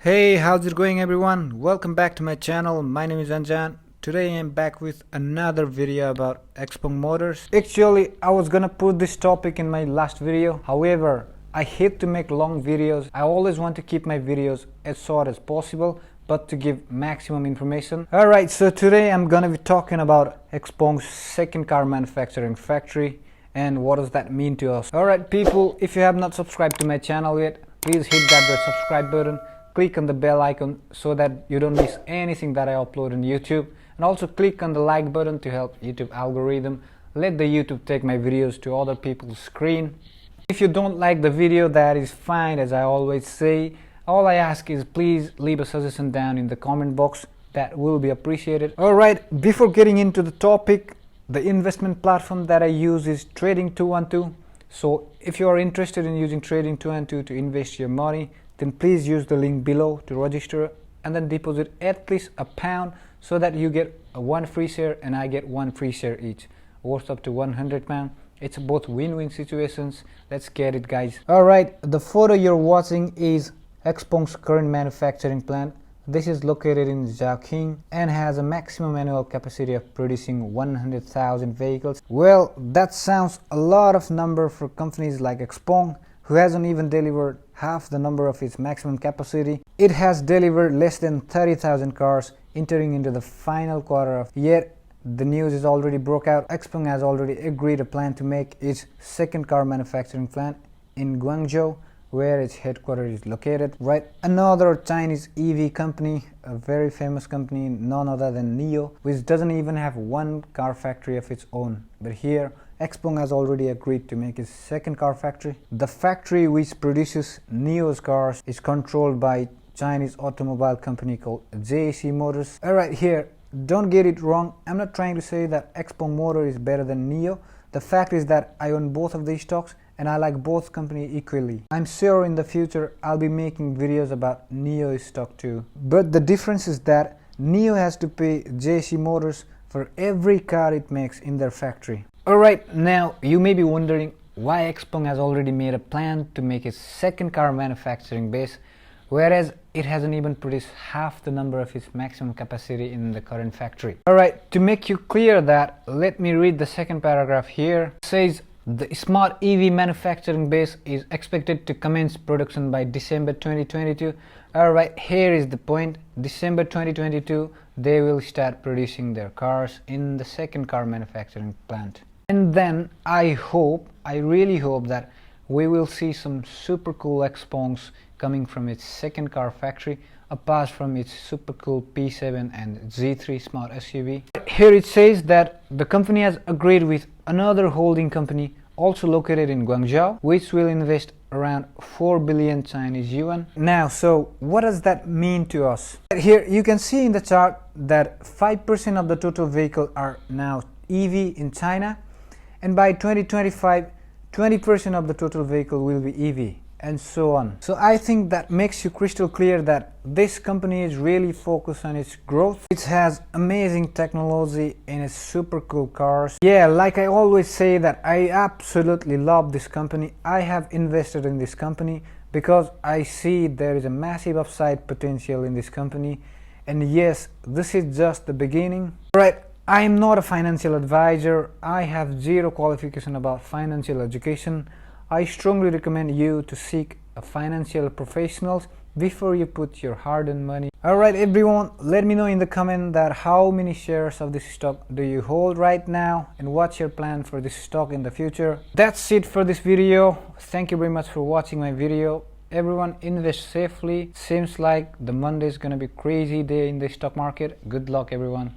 Hey, how's it going everyone? Welcome back to my channel. My name is Anjan. Today I'm back with another video about XPENG motors. Actually, I was gonna put this topic in my last video. However, I hate to make long videos. I always want to keep my videos as short as possible, but to give maximum information. Alright, so today I'm gonna be talking about XPENG's second car manufacturing factory and what does that mean to us. Alright people, if you have not subscribed to my channel yet, please hit that red subscribe button. Click on the bell icon so that you don't miss anything that I upload on YouTube, and also click on the like button to help YouTube algorithm. Let the YouTube take my videos to other people's screen. If you don't like the video, that is fine. As I always say, all I ask is please leave a suggestion down in the comment box. That will be appreciated. Alright, before getting into the topic, the investment platform that I use is Trading 212. So if you are interested in using Trading 212 to invest your money, then please use the link below to register and then deposit at least £1 so that you get one free share and I get one free share each, worth up to £100. It's both win-win situations. Let's get it, guys. Alright, the photo you're watching is XPENG's current manufacturing plant. This is located in GUANGZHOU and has a maximum annual capacity of producing 100,000 vehicles. Well, that sounds a lot of number for companies like XPENG, who hasn't even delivered half the number of its maximum capacity. It has delivered less than 30,000 cars entering into the final quarter of yet the news is already broke out. XPENG has already agreed a plan to make its second car manufacturing plant in Guangzhou, where its headquarters is located. Right, another Chinese EV company, a very famous company, none other than NIO, which doesn't even have one car factory of its own. But here, XPENG has already agreed to make its second car factory. The factory which produces NIO's cars is controlled by Chinese automobile company called JAC Motors. Alright, here, don't get it wrong. I'm not trying to say that XPENG motor is better than NIO. The fact is that I own both of these stocks and I like both companies equally. I'm sure in the future I'll be making videos about NIO's stock too. But the difference is that NIO has to pay JAC Motors for every car it makes in their factory. Alright, now you may be wondering why XPENG has already made a plan to make its second car manufacturing base, whereas it hasn't even produced half the number of its maximum capacity in the current factory. Alright, to make you clear that, let me read the second paragraph here. It says, the smart EV manufacturing base is expected to commence production by December 2022. Alright, here is the point. December 2022, they will start producing their cars in the second car manufacturing plant. And then I really hope that we will see some super cool XPENGs coming from its second car factory, apart from its super cool P7 and Z3 smart SUV. Here it says that the company has agreed with another holding company also located in Guangzhou, which will invest around 4 billion Chinese yuan. Now, so what does that mean to us? Here you can see in the chart that 5% of the total vehicle are now EV in China, and by 2025, 20% of the total vehicle will be EV, and so on. So I think that makes you crystal clear that this company is really focused on its growth. It has amazing technology and it's super cool cars. Yeah, like I always say that I absolutely love this company. I have invested in this company because I see there is a massive upside potential in this company. And yes, this is just the beginning. Right, I am not a financial advisor. I have zero qualification about financial education. I strongly recommend you to seek a financial professionals before you put your hard-earned money. Alright everyone, let me know in the comment that how many shares of this stock do you hold right now and what's your plan for this stock in the future. That's it for this video. Thank you very much for watching my video. Everyone invest safely. Seems like the Monday is gonna be crazy day in the stock market. Good luck everyone.